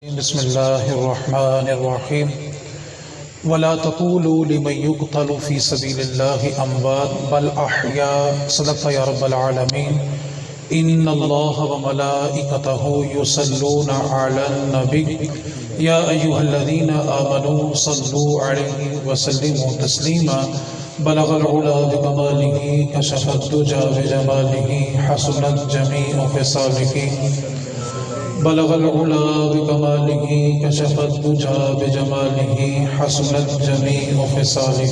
بسم الله الرحمن الرحيم ولا تقولوا لمن يقتل في سبيل الله أموات بل أحياء صدق يا رب العالمين إن الله وملائكته يصلون على النبي يا أيها الذين آمنوا صلوا عليه وسلموا تسليما بلغ العلا بكماله كشف الدجى بجماله حسنت جميع خصاله بلغ العلا بکمالہ کشف الدجى بجمالہ حسنت جمیع خصالہ۔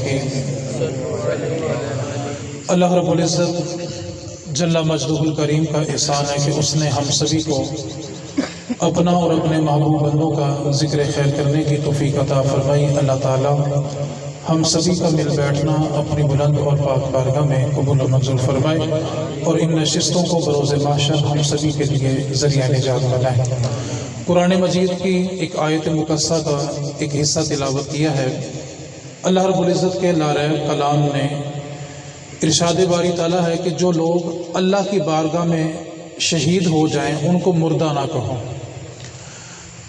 اللہ رب العزت جل مجدہ الکریم کا احسان ہے کہ اس نے ہم سبھی کو اپنا اور اپنے محبوب بندوں کا ذکر خیر کرنے کی توفیق عطا فرمائی۔ اللہ تعالی ہم سبھی کا مل بیٹھنا اپنی بلند اور پاک بارگاہ میں قبول و منظور فرمائے اور ان نشستوں کو بروز محشر ہم سبھی کے لیے ذریعہ نجات بنائے۔ قرآن مجید کی ایک آیت مقدسہ کا ایک حصہ تلاوت کیا ہے۔ اللہ رب العزت کے لاریب کلام نے ارشاد باری تعالیٰ ہے کہ جو لوگ اللہ کی بارگاہ میں شہید ہو جائیں ان کو مردہ نہ کہو۔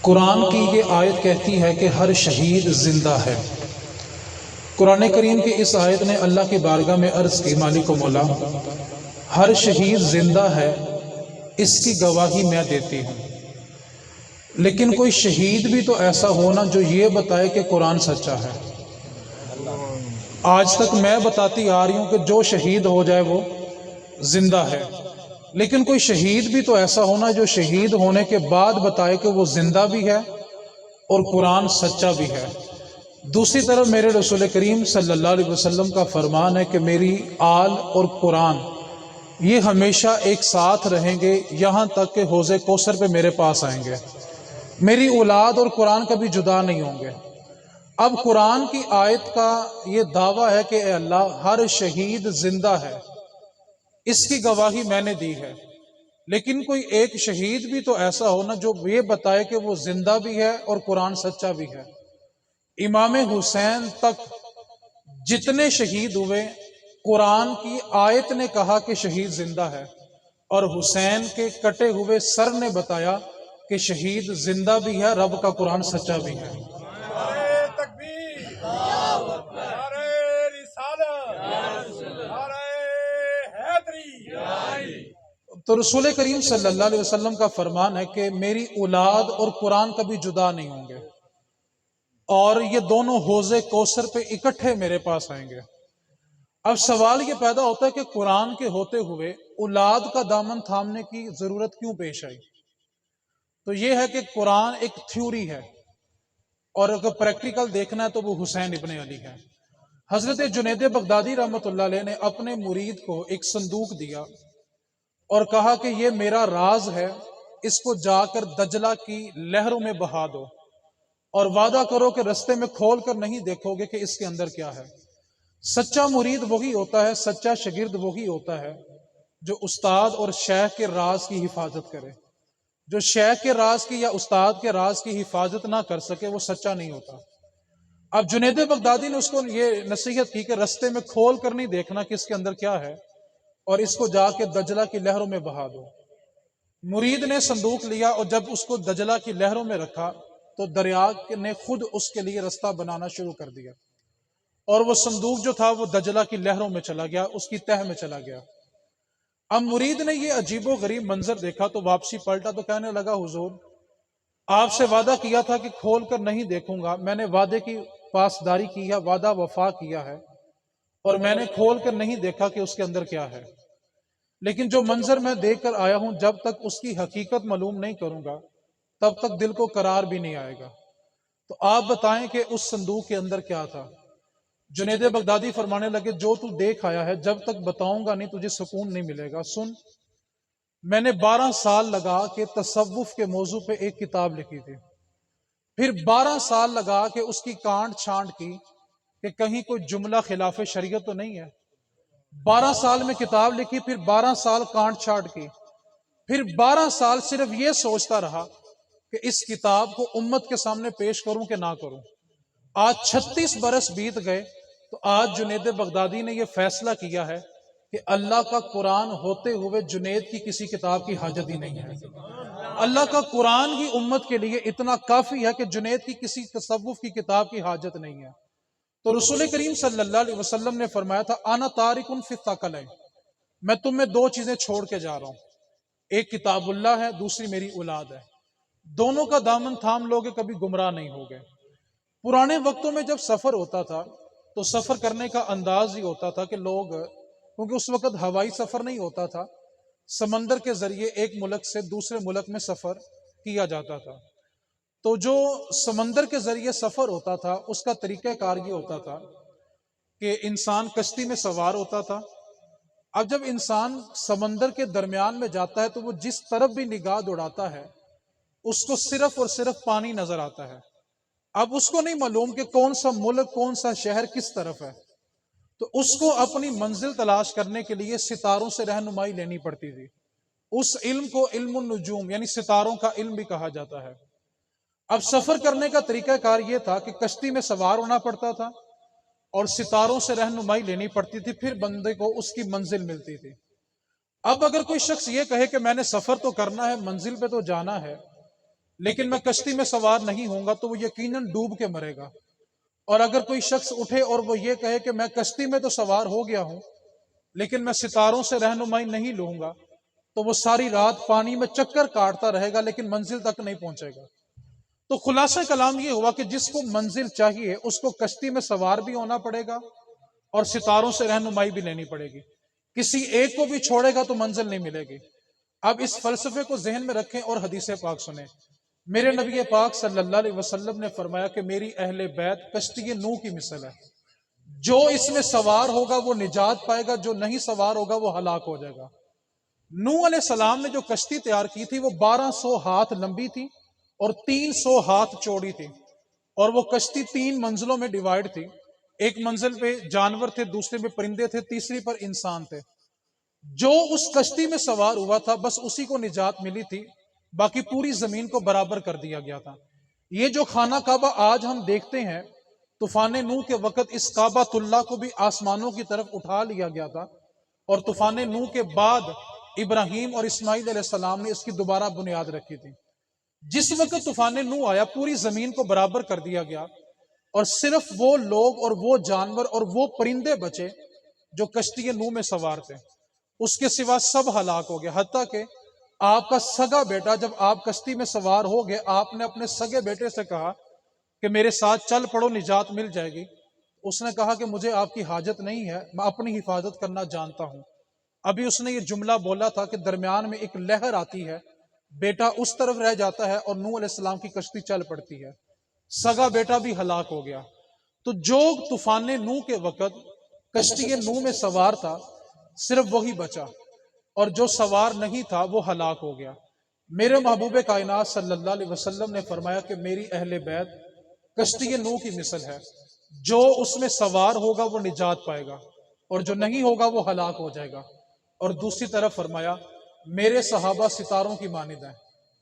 قرآن کی یہ آیت کہتی ہے کہ ہر شہید زندہ ہے۔ قرآن کریم کی اس آیت نے اللہ کی بارگاہ میں عرض کی مالک و مولا ہر شہید زندہ ہے، اس کی گواہی میں دیتی ہوں، لیکن کوئی شہید بھی تو ایسا ہونا جو یہ بتائے کہ قرآن سچا ہے۔ آج تک میں بتاتی آ رہی ہوں کہ جو شہید ہو جائے وہ زندہ ہے، لیکن کوئی شہید بھی تو ایسا ہونا جو شہید ہونے کے بعد بتائے کہ وہ زندہ بھی ہے اور قرآن سچا بھی ہے۔ دوسری طرف میرے رسول کریم صلی اللہ علیہ وسلم کا فرمان ہے کہ میری آل اور قرآن یہ ہمیشہ ایک ساتھ رہیں گے یہاں تک کہ حوض کوثر پہ میرے پاس آئیں گے۔ میری اولاد اور قرآن کبھی جدا نہیں ہوں گے۔ اب قرآن کی آیت کا یہ دعویٰ ہے کہ اے اللہ ہر شہید زندہ ہے، اس کی گواہی میں نے دی ہے، لیکن کوئی ایک شہید بھی تو ایسا ہونا جو یہ بتائے کہ وہ زندہ بھی ہے اور قرآن سچا بھی ہے۔ امام حسین تک جتنے شہید ہوئے قرآن کی آیت نے کہا کہ شہید زندہ ہے، اور حسین کے کٹے ہوئے سر نے بتایا کہ شہید زندہ بھی ہے، رب کا قرآن سچا بھی ہے۔ نعرہ تکبیر، نعرہ رسالت، نعرہ حیدری۔ تو رسول کریم صلی اللہ علیہ وسلم کا فرمان ہے کہ میری اولاد اور قرآن کبھی جدا نہیں ہوں گے، اور یہ دونوں حوض کوثر پہ اکٹھے میرے پاس آئیں گے۔ اب سوال یہ پیدا ہوتا ہے کہ قرآن کے ہوتے ہوئے اولاد کا دامن تھامنے کی ضرورت کیوں پیش آئی؟ تو یہ ہے کہ قرآن ایک تھیوری ہے، اور اگر پریکٹیکل دیکھنا ہے تو وہ حسین ابن علی ہے۔ حضرت جنید بغدادی رحمۃ اللہ علیہ نے اپنے مرید کو ایک صندوق دیا اور کہا کہ یہ میرا راز ہے، اس کو جا کر دجلہ کی لہروں میں بہا دو، اور وعدہ کرو کہ رستے میں کھول کر نہیں دیکھو گے کہ اس کے اندر کیا ہے۔ سچا مرید وہی ہوتا ہے، سچا شاگرد وہی ہوتا ہے جو استاد اور شیخ کے راز کی حفاظت کرے۔ جو شیخ کے راز کی یا استاد کے راز کی حفاظت نہ کر سکے وہ سچا نہیں ہوتا۔ اب جنید بغدادی نے اس کو یہ نصیحت کی کہ رستے میں کھول کر نہیں دیکھنا کہ اس کے اندر کیا ہے، اور اس کو جا کے دجلہ کی لہروں میں بہا دو۔ مرید نے صندوق لیا اور جب اس کو دجلہ کی لہروں میں رکھا تو دریا نے خود اس کے لیے رستہ بنانا شروع کر دیا، اور وہ صندوق جو تھا وہ دجلہ کی لہروں میں چلا گیا، اس کی تہ میں چلا گیا۔ اب مرید نے یہ عجیب و غریب منظر دیکھا تو واپسی پلٹا تو کہنے لگا حضور آپ سے وعدہ کیا تھا کہ کھول کر نہیں دیکھوں گا، میں نے وعدے کی پاسداری کی ہے، وعدہ وفا کیا ہے، اور میں نے کھول کر نہیں دیکھا کہ اس کے اندر کیا ہے، لیکن جو منظر میں دیکھ کر آیا ہوں جب تک اس کی حقیقت معلوم نہیں کروں گا تب تک دل کو قرار بھی نہیں آئے گا، تو آپ بتائیں کہ اس صندوق کے اندر کیا تھا؟ جنید بغدادی فرمانے لگے جو تو دیکھ آیا ہے جب تک بتاؤں گا نہیں تجھے سکون نہیں ملے گا۔ سن، میں نے 12 سال لگا کہ تصوف کے موضوع پہ ایک کتاب لکھی تھی، پھر 12 سال لگا کہ اس کی کانٹ چھانٹ کی کہ کہیں کوئی جملہ خلاف شریعت تو نہیں ہے۔ 12 سال میں کتاب لکھی، پھر 12 سال کانٹ چھانٹ کی، پھر 12 سال صرف یہ سوچتا رہا کہ اس کتاب کو امت کے سامنے پیش کروں کہ نہ کروں۔ آج 36 برس بیت گئے تو آج جنید بغدادی نے یہ فیصلہ کیا ہے کہ اللہ کا قرآن ہوتے ہوئے جنید کی کسی کتاب کی حاجت ہی نہیں ہے۔ اللہ کا قرآن ہی امت کے لیے اتنا کافی ہے کہ جنید کی کسی تصوف کی کتاب کی حاجت نہیں ہے۔ تو رسول کریم صلی اللہ علیہ وسلم نے فرمایا تھا انا تارکن فی الثقلین، میں تم میں دو چیزیں چھوڑ کے جا رہا ہوں، ایک کتاب اللہ ہے، دوسری میری اولاد ہے، دونوں کا دامن تھام لوگے کبھی گمراہ نہیں ہوگے۔ پرانے وقتوں میں جب سفر ہوتا تھا تو سفر کرنے کا انداز ہی ہوتا تھا کہ لوگ، کیونکہ اس وقت ہوائی سفر نہیں ہوتا تھا، سمندر کے ذریعے ایک ملک سے دوسرے ملک میں سفر کیا جاتا تھا۔ تو جو سمندر کے ذریعے سفر ہوتا تھا اس کا طریقہ کار یہ ہوتا تھا کہ انسان کشتی میں سوار ہوتا تھا۔ اب جب انسان سمندر کے درمیان میں جاتا ہے تو وہ جس طرف بھی نگاہ دوڑاتا ہے اس کو صرف اور صرف پانی نظر آتا ہے۔ اب اس کو نہیں معلوم کہ کون سا ملک، کون سا شہر کس طرف ہے، تو اس کو اپنی منزل تلاش کرنے کے لیے ستاروں سے رہنمائی لینی پڑتی تھی۔ اس علم کو علم النجوم یعنی ستاروں کا علم بھی کہا جاتا ہے۔ اب سفر کرنے کا طریقہ کار یہ تھا کہ کشتی میں سوار ہونا پڑتا تھا اور ستاروں سے رہنمائی لینی پڑتی تھی، پھر بندے کو اس کی منزل ملتی تھی۔ اب اگر کوئی شخص یہ کہے کہ میں نے سفر تو کرنا ہے، منزل پہ تو جانا ہے، لیکن میں کشتی میں سوار نہیں ہوں گا، تو وہ یقیناً ڈوب کے مرے گا۔ اور اگر کوئی شخص اٹھے اور وہ یہ کہے کہ میں کشتی میں تو سوار ہو گیا ہوں لیکن میں ستاروں سے رہنمائی نہیں لوں گا، تو وہ ساری رات پانی میں چکر کاٹتا رہے گا لیکن منزل تک نہیں پہنچے گا۔ تو خلاصہ کلام یہ ہوا کہ جس کو منزل چاہیے اس کو کشتی میں سوار بھی ہونا پڑے گا اور ستاروں سے رہنمائی بھی لینی پڑے گی۔ کسی ایک کو بھی چھوڑے گا تو منزل نہیں ملے گی۔ اب اس فلسفے کو ذہن میں رکھیں اور حدیث پاک سنیں۔ میرے نبی پاک صلی اللہ علیہ وسلم نے فرمایا کہ میری اہل بیت کشتی نوح کی مثل ہے، جو اس میں سوار ہوگا وہ نجات پائے گا، جو نہیں سوار ہوگا وہ ہلاک ہو جائے گا۔ نوح علیہ السلام نے جو کشتی تیار کی تھی وہ 1200 ہاتھ لمبی تھی اور 300 ہاتھ چوڑی تھی، اور وہ کشتی 3 منزلوں میں ڈیوائیڈ تھی۔ ایک منزل پہ جانور تھے، دوسرے پہ پرندے تھے، تیسری پر انسان تھے۔ جو اس کشتی میں سوار ہوا تھا بس اسی کو نجات ملی تھی، باقی پوری زمین کو برابر کر دیا گیا تھا۔ یہ جو خانہ کعبہ آج ہم دیکھتے ہیں، طوفان نوح کے وقت اس کعبۃ اللہ کو بھی آسمانوں کی طرف اٹھا لیا گیا تھا، اور طوفان نوح کے بعد ابراہیم اور اسماعیل علیہ السلام نے اس کی دوبارہ بنیاد رکھی تھی۔ جس وقت طوفان نوح آیا پوری زمین کو برابر کر دیا گیا، اور صرف وہ لوگ اور وہ جانور اور وہ پرندے بچے جو کشتی نوح میں سوار تھے، اس کے سوا سب ہلاک ہو گئے۔ حتیٰ کہ آپ کا سگا بیٹا جب آپ کشتی میں سوار ہو گئے، آپ نے اپنے سگے بیٹے سے کہا کہ میرے ساتھ چل پڑو، نجات مل جائے گی۔ اس نے کہا کہ مجھے آپ کی حاجت نہیں ہے، میں اپنی حفاظت کرنا جانتا ہوں۔ ابھی اس نے یہ جملہ بولا تھا کہ درمیان میں ایک لہر آتی ہے، بیٹا اس طرف رہ جاتا ہے اور نوح علیہ السلام کی کشتی چل پڑتی ہے، سگا بیٹا بھی ہلاک ہو گیا۔ تو جو طوفان نوح کے وقت کشتی نوح میں سوار تھا صرف وہی بچا، اور جو سوار نہیں تھا وہ ہلاک ہو گیا۔ میرے محبوب کائنات صلی اللہ علیہ وسلم نے فرمایا کہ میری اہل بیت کشتی نوح کی مثل ہے، جو اس میں سوار ہوگا وہ نجات پائے گا اور جو نہیں ہوگا وہ ہلاک ہو جائے گا۔ اور دوسری طرف فرمایا میرے صحابہ ستاروں کی مانند ہیں،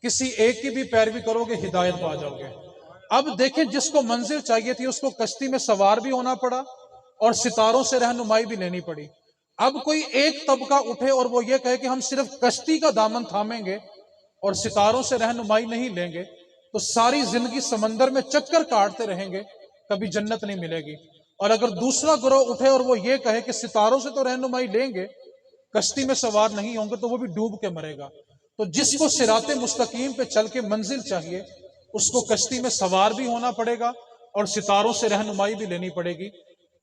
کسی ایک کی بھی پیروی کرو گے ہدایت پا جاؤ گے۔ اب دیکھیں جس کو منزل چاہیے تھی اس کو کشتی میں سوار بھی ہونا پڑا اور ستاروں سے رہنمائی بھی لینی پڑی۔ اب کوئی ایک طبقہ اٹھے اور وہ یہ کہے کہ ہم صرف کشتی کا دامن تھامیں گے اور ستاروں سے رہنمائی نہیں لیں گے، تو ساری زندگی سمندر میں چکر کاٹتے رہیں گے، کبھی جنت نہیں ملے گی۔ اور اگر دوسرا گروہ اٹھے اور وہ یہ کہے کہ ستاروں سے تو رہنمائی لیں گے، کشتی میں سوار نہیں ہوں گے، تو وہ بھی ڈوب کے مرے گا۔ تو جس کو صراط مستقیم پہ چل کے منزل چاہیے اس کو کشتی میں سوار بھی ہونا پڑے گا اور ستاروں سے رہنمائی بھی لینی پڑے گی،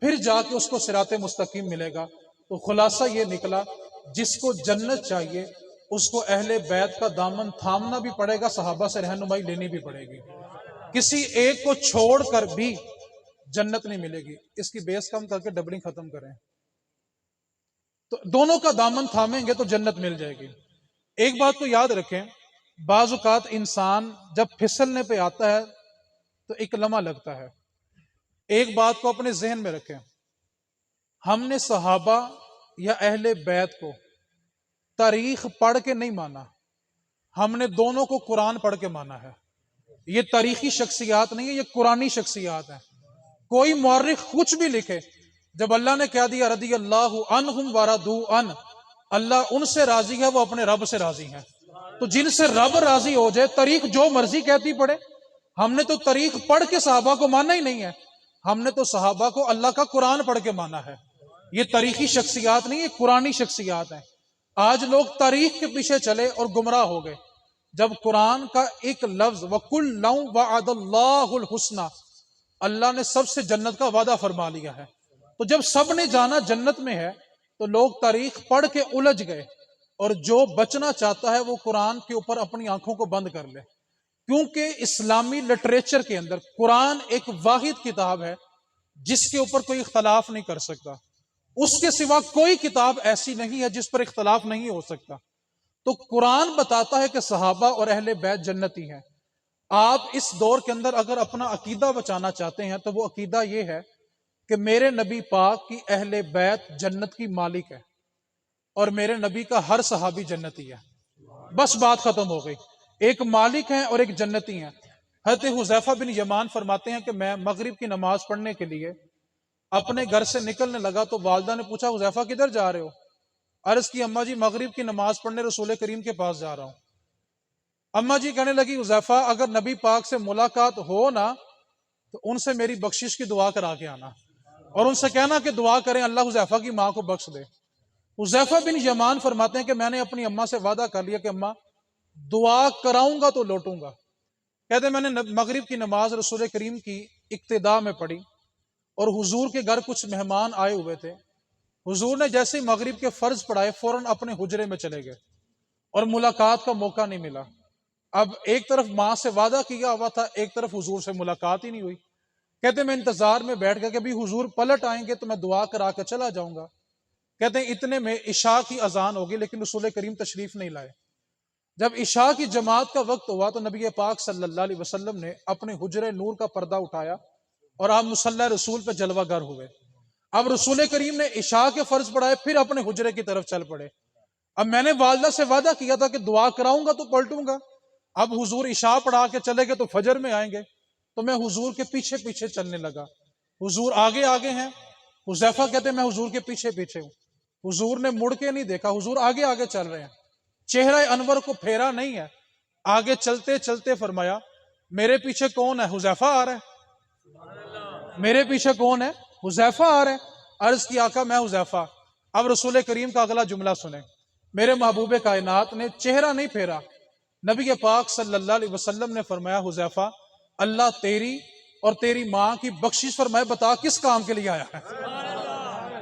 پھر جا کے اس کو صراط مستقیم ملے گا۔ تو خلاصہ یہ نکلا، جس کو جنت چاہیے اس کو اہل بیت کا دامن تھامنا بھی پڑے گا، صحابہ سے رہنمائی لینی بھی پڑے گی۔ کسی ایک کو چھوڑ کر بھی جنت نہیں ملے گی۔ اس کی بیس کم کر کے ڈبلنگ ختم کریں، تو دونوں کا دامن تھامیں گے تو جنت مل جائے گی۔ ایک بات کو یاد رکھیں، بعض اوقات انسان جب پھسلنے پہ آتا ہے تو ایک لمحہ لگتا ہے۔ ایک بات کو اپنے ذہن میں رکھیں، ہم نے صحابہ یا اہل بیت کو تاریخ پڑھ کے نہیں مانا، ہم نے دونوں کو قرآن پڑھ کے مانا ہے۔ یہ تاریخی شخصیات نہیں ہے، یہ قرآنی شخصیات ہیں۔ کوئی مورخ کچھ بھی لکھے، جب اللہ نے کہہ دیا رضی اللہ عنہم ورضوا عنہ، اللہ ان سے راضی ہے، وہ اپنے رب سے راضی ہیں، تو تو جن سے رب راضی ہو جائے تاریخ جو مرضی کہتی پڑے. ہم نے تو تاریخ پڑھ کے صحابہ کو ماننا ہی نہیں ہے، ہم نے تو صحابہ کو اللہ کا قرآن پڑھ کے مانا ہے. یہ تاریخی شخصیات نہیں، یہ قرآنی شخصیات ہیں. آج لوگ تاریخ کے پیچھے چلے اور گمراہ ہو گئے، جب قرآن کا ایک لفظ وَكُلًّا وَعَدَ اللَّهُ الْحُسْنَى، اللہ نے سب سے جنت کا وعدہ فرما لیا ہے. تو جب سب نے جانا جنت میں ہے تو لوگ تاریخ پڑھ کے الجھ گئے، اور جو بچنا چاہتا ہے وہ قرآن کے اوپر اپنی آنکھوں کو بند کر لے. کیونکہ اسلامی لٹریچر کے اندر قرآن ایک واحد کتاب ہے جس کے اوپر کوئی اختلاف نہیں کر سکتا. اس کے سوا کوئی کتاب ایسی نہیں ہے جس پر اختلاف نہیں ہو سکتا. تو قرآن بتاتا ہے کہ صحابہ اور اہل بیت جنتی ہیں. آپ اس دور کے اندر اگر اپنا عقیدہ بچانا چاہتے ہیں تو وہ عقیدہ یہ ہے کہ میرے نبی پاک کی اہل بیت جنت کی مالک ہے اور میرے نبی کا ہر صحابی جنتی ہے. بس بات ختم ہو گئی. ایک مالک ہیں اور ایک جنتی ہیں. حضرت حذیفہ بن یمان فرماتے ہیں کہ میں مغرب کی نماز پڑھنے کے لیے اپنے گھر سے نکلنے لگا تو والدہ نے پوچھا حذیفہ کدھر جا رہے ہو؟ عرض کی اماں جی مغرب کی نماز پڑھنے رسول کریم کے پاس جا رہا ہوں. اماں جی کہنے لگی حذیفہ اگر نبی پاک سے ملاقات ہو نا تو ان سے میری بخشش کی دعا کرا کے آنا اور ان سے کہنا کہ دعا کریں اللہ حذیفہ کی ماں کو بخش دے. حذیفہ بن یمان فرماتے ہیں کہ میں نے اپنی اماں سے وعدہ کر لیا کہ اماں دعا کراؤں گا تو لوٹوں گا. کہتے میں نے مغرب کی نماز رسول کریم کی ابتدا میں پڑھی اور حضور کے گھر کچھ مہمان آئے ہوئے تھے. حضور نے جیسے ہی مغرب کے فرض پڑھائے فوراً اپنے حجرے میں چلے گئے اور ملاقات کا موقع نہیں ملا. اب ایک طرف ماں سے وعدہ کیا ہوا تھا، ایک طرف حضور سے ملاقات ہی نہیں ہوئی. کہتے میں انتظار میں بیٹھ گیا کہ ابھی حضور پلٹ آئیں گے تو میں دعا کرا کے چلا جاؤں گا. کہتے ہیں اتنے میں عشاء کی اذان ہوگی لیکن رسول کریم تشریف نہیں لائے. جب عشاء کی جماعت کا وقت ہوا تو نبی پاک صلی اللہ علیہ وسلم نے اپنے حجرے نور کا پردہ اٹھایا اور آپ مصلی رسول پہ جلوہ گر ہوئے. اب رسول کریم نے عشاء کے فرض پڑھائے پھر اپنے حجرے کی طرف چل پڑے. اب میں نے والدہ سے وعدہ کیا تھا کہ دعا کراؤں گا تو پلٹوں گا. اب حضور عشاء پڑھا کے چلے گئے تو فجر میں آئیں گے تو میں حضور کے پیچھے پیچھے چلنے لگا. حضور آگے آگے ہیں. حذیفہ کہتے میں حضور کے پیچھے پیچھے ہوں. حضور نے مڑ کے نہیں دیکھا، حضور آگے آگے چل رہے ہیں. چہرہ انور کو پھیرا نہیں ہے. آگے چلتے چلتے فرمایا میرے پیچھے کون ہے؟ حذیفہ آ رہا ہے. میرے پیچھے کون ہے؟ حذیفہ آ رہا ہے. عرض کی آقا میں حذیفہ. اب رسول کریم کا اگلا جملہ سنیں. میرے محبوب کائنات نے چہرہ نہیں پھیرا. نبی پاک صلی اللہ علیہ وسلم نے فرمایا حذیفہ اللہ تیری اور تیری ماں کی بخشش فرمائے، بتا کس کام کے لیے آیا ہے؟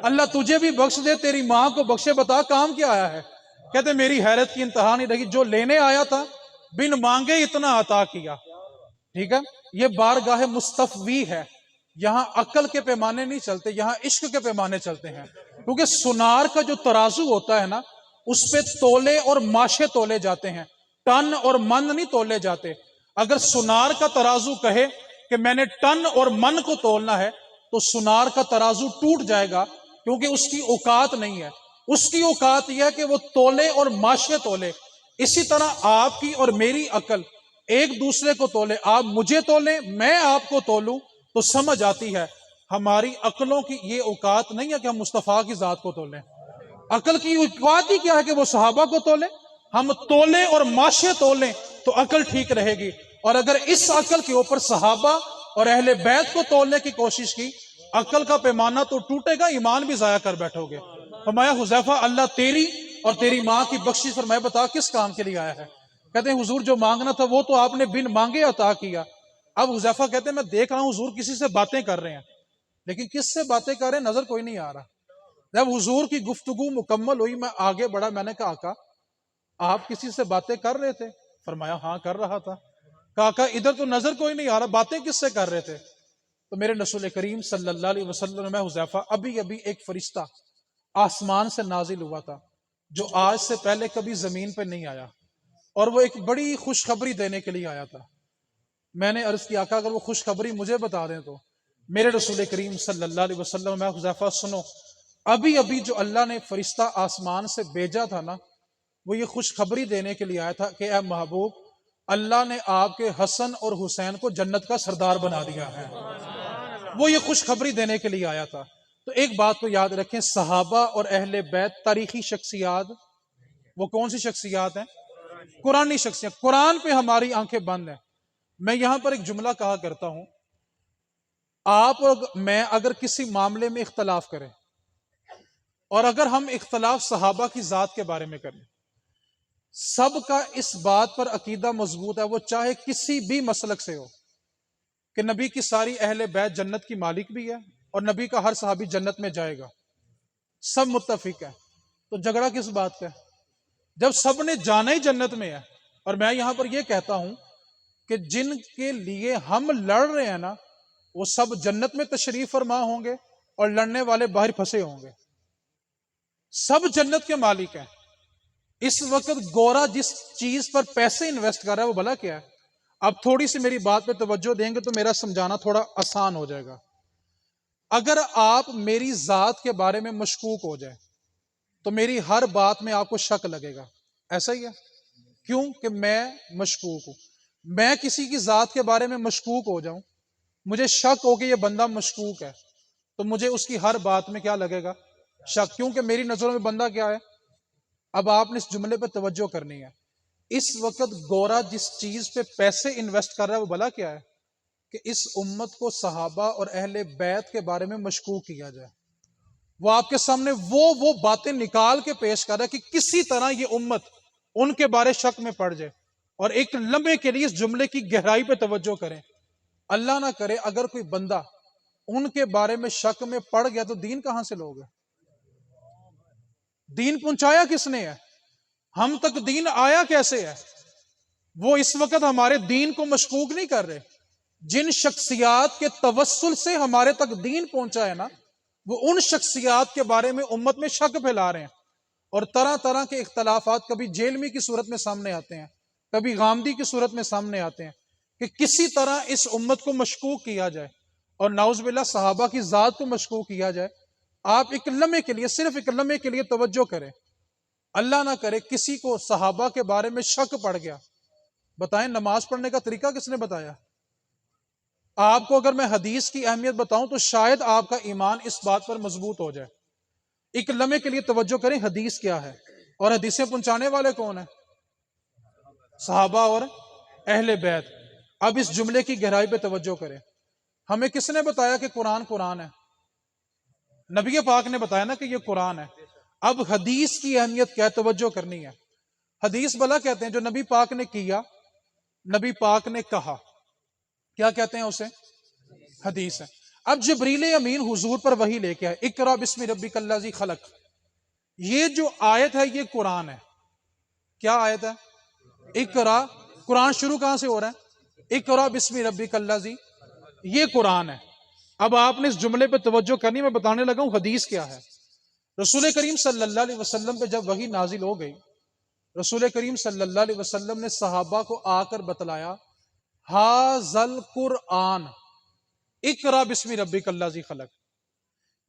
اللہ تجھے بھی بخش دے، تیری ماں کو بخشے، بتا کام کیا آیا ہے؟ کہتے میری حیرت کی انتہا نہیں رہی. جو لینے آیا تھا بن مانگے اتنا عطا کیا. ٹھیک ہے، یہ بارگاہ مستفوی ہے. یہاں عقل کے پیمانے نہیں چلتے، یہاں عشق کے پیمانے چلتے ہیں. کیونکہ سنار کا جو ترازو ہوتا ہے نا اس پہ تولے اور ماشے تولے جاتے ہیں، ٹن اور من نہیں تولے جاتے. اگر سنار کا ترازو کہے کہ میں نے ٹن اور من کو تولنا ہے تو سنار کا ترازو ٹوٹ جائے گا، کیونکہ اس کی اوقات نہیں ہے. اس کی اوقات یہ ہے کہ وہ تولے اور ماشے تولے. اسی طرح آپ کی اور میری عقل ایک دوسرے کو تولے. آپ مجھے تولیں، میں آپ کو تولوں تو سمجھ آتی ہے. ہماری عقلوں کی یہ اوقات نہیں ہے کہ ہم مصطفیٰ کی ذات کو تولیں. عقل کی اوقات ہی کیا ہے کہ وہ صحابہ کو تولے. ہم تولے اور ماشے تولیں تو عقل ٹھیک رہے گی. اور اگر اس عقل کے اوپر صحابہ اور اہل بیت کو تولنے کی کوشش کی، عقل کا پیمانہ تو ٹوٹے گا، ایمان بھی ضائع کر بیٹھو گے. فرمایا حذیفہ اللہ تیری اور تیری ماں کی بخشش فرمائے، بتا کس کام کے لیے آیا ہے؟ کہتے ہیں حضور جو مانگنا تھا وہ تو آپ نے بن مانگے عطا کیا. اب حذیفہ کہتے ہیں میں دیکھ رہا ہوں حضور کسی سے باتیں کر رہے ہیں، لیکن کس سے باتیں کر رہے ہیں نظر کوئی نہیں آ رہا. جب حضور کی گفتگو مکمل ہوئی میں آگے بڑھا. میں نے کہا آقا آپ کسی سے باتیں کر رہے تھے؟ فرمایا ہاں کر رہا تھا. کہا آقا ادھر تو نظر کوئی نہیں آ رہا، باتیں کس سے کر رہے تھے؟ تو میرے رسول کریم صلی اللہ علیہ وسلم میں حذیفہ ابھی ایک فرشتہ آسمان سے نازل ہوا تھا جو آج سے پہلے کبھی زمین پہ نہیں آیا، اور وہ ایک بڑی خوشخبری دینے کے لیے آیا تھا. میں نے عرض کیا آقا اگر وہ خوشخبری مجھے بتا دیں تو. میرے رسول کریم صلی اللہ علیہ وسلم میں حذیفہ سنو، ابھی جو اللہ نے فرشتہ آسمان سے بھیجا تھا نا وہ یہ خوشخبری دینے کے لیے آیا تھا کہ اے محبوب اللہ نے آپ کے حسن اور حسین کو جنت کا سردار بنا دیا ہے. وہ یہ خوشخبری دینے کے لیے آیا تھا. تو ایک بات کو یاد رکھیں، صحابہ اور اہل بیت تاریخی شخصیات. وہ کون سی شخصیات ہیں؟ قرآنی شخصیت، قرآن پہ ہماری آنکھیں بند ہیں۔ میں یہاں پر ایک جملہ کہا کرتا ہوں، آپ اور میں اگر کسی معاملے میں اختلاف کریں، اور اگر ہم اختلاف صحابہ کی ذات کے بارے میں کریں، سب کا اس بات پر عقیدہ مضبوط ہے، وہ چاہے کسی بھی مسلک سے ہو، کہ نبی کی ساری اہل بیت جنت کی مالک بھی ہے اور نبی کا ہر صحابی جنت میں جائے گا، سب متفق ہے، تو جھگڑا کس بات کا ہے؟ جب سب نے جانا ہی جنت میں ہے۔ اور میں یہاں پر یہ کہتا ہوں کہ جن کے لیے ہم لڑ رہے ہیں نا، وہ سب جنت میں تشریف فرما ہوں گے اور لڑنے والے باہر پھنسے ہوں گے، سب جنت کے مالک ہیں۔ اس وقت گورا جس چیز پر پیسے انویسٹ کر رہا ہے وہ بھلا کیا ہے؟ اب تھوڑی سی میری بات پہ توجہ دیں گے تو میرا سمجھانا تھوڑا آسان ہو جائے گا۔ اگر آپ میری ذات کے بارے میں مشکوک ہو جائیں تو میری ہر بات میں آپ کو شک لگے گا، ایسا ہی ہے؟ کیوں کہ میں مشکوک ہوں۔ میں کسی کی ذات کے بارے میں مشکوک ہو جاؤں، مجھے شک ہو کہ یہ بندہ مشکوک ہے، تو مجھے اس کی ہر بات میں کیا لگے گا؟ شک، کیونکہ میری نظروں میں بندہ کیا ہے؟ اب آپ نے اس جملے پہ توجہ کرنی ہے۔ اس وقت گورا جس چیز پہ پیسے انویسٹ کر رہا ہے وہ بھلا کیا ہے؟ کہ اس امت کو صحابہ اور اہل بیت کے بارے میں مشکوک کیا جائے۔ وہ آپ کے سامنے وہ باتیں نکال کے پیش کر رہا ہے کہ کسی طرح یہ امت ان کے بارے شک میں پڑ جائے۔ اور ایک لمحے کے لیے اس جملے کی گہرائی پہ توجہ کریں، اللہ نہ کرے اگر کوئی بندہ ان کے بارے میں شک میں پڑ گیا تو دین کہاں سے لوگے؟ دین پہنچایا کس نے ہے؟ ہم تک دین آیا کیسے ہے؟ وہ اس وقت ہمارے دین کو مشکوک نہیں کر رہے۔ جن شخصیات کے توسل سے ہمارے تک دین پہنچا ہے نا، وہ ان شخصیات کے بارے میں امت میں شک پھیلا رہے ہیں، اور طرح طرح کے اختلافات کبھی جیلمی کی صورت میں سامنے آتے ہیں، کبھی غامدی کی صورت میں سامنے آتے ہیں، کہ کسی طرح اس امت کو مشکوک کیا جائے اور نعوذ باللہ صحابہ کی ذات کو مشکوک کیا جائے۔ آپ ایک لمحے کے لیے، صرف ایک لمحے کے لیے توجہ کریں، اللہ نہ کرے کسی کو صحابہ کے بارے میں شک پڑ گیا، بتائیں نماز پڑھنے کا طریقہ کس نے بتایا؟ آپ کو اگر میں حدیث کی اہمیت بتاؤں تو شاید آپ کا ایمان اس بات پر مضبوط ہو جائے۔ ایک لمحے کے لیے توجہ کریں، حدیث کیا ہے اور حدیثیں پہنچانے والے کون ہیں؟ صحابہ اور اہل بیت۔ اب اس جملے کی گہرائی پہ توجہ کریں، ہمیں کس نے بتایا کہ قرآن ہے؟ نبی پاک نے بتایا نا کہ یہ قرآن ہے۔ اب حدیث کی اہمیت کیا ہے، توجہ کرنی ہے۔ حدیث بلا کہتے ہیں جو نبی پاک نے کیا، نبی پاک نے کہا، کیا کہتے ہیں اسے؟ حدیث ہے۔ اب جبریل امین حضور پر وحی لے کے آئے، اقرا بسم ربک الذی خلق، یہ جو آیت ہے یہ قرآن ہے۔ کیا آیت ہے؟ اقرا۔ قرآن شروع کہاں سے ہو رہا ہے؟ اقرا بسم ربک الذی، یہ قرآن ہے۔ اب آپ نے اس جملے پہ توجہ کرنی، میں بتانے لگا ہوں حدیث کیا ہے۔ رسول کریم صلی اللہ علیہ وسلم پہ جب وحی نازل ہو گئی، رسول کریم صلی اللہ علیہ وسلم نے صحابہ کو آ کر بتلایا، ہاذل قرآن اقرا بسم ربک الذی خلق،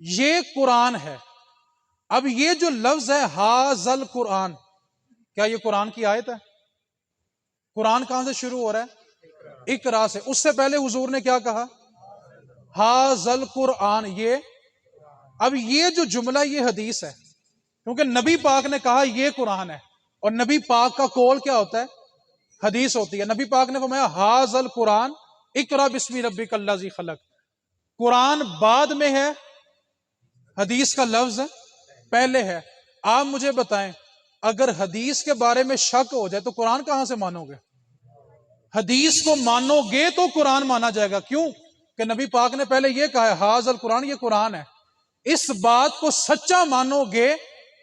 یہ قرآن ہے۔ اب یہ جو لفظ ہے ہاذل قرآن، کیا یہ قرآن کی آیت ہے؟ قرآن کہاں سے شروع ہو رہا ہے؟ اقرا سے۔ اس سے پہلے حضور نے کیا کہا؟ ہاذل قرآن، یہ۔ اب یہ جو جملہ یہ حدیث ہے، کیونکہ نبی پاک نے کہا یہ قرآن ہے، اور نبی پاک کا قول کیا ہوتا ہے؟ حدیث ہوتی ہے۔ نبی پاک نے فرمایا ہاذل قرآن اقرا بسم ربک الذی خلق، قرآن بعد میں ہے، حدیث کا لفظ پہلے ہے۔ آپ مجھے بتائیں، اگر حدیث کے بارے میں شک ہو جائے تو قرآن کہاں سے مانو گے؟ حدیث کو مانو گے تو قرآن مانا جائے گا۔ کیوں کہ نبی پاک نے پہلے یہ کہا ہے ہاذل قرآن، یہ قرآن ہے۔ اس بات کو سچا مانو گے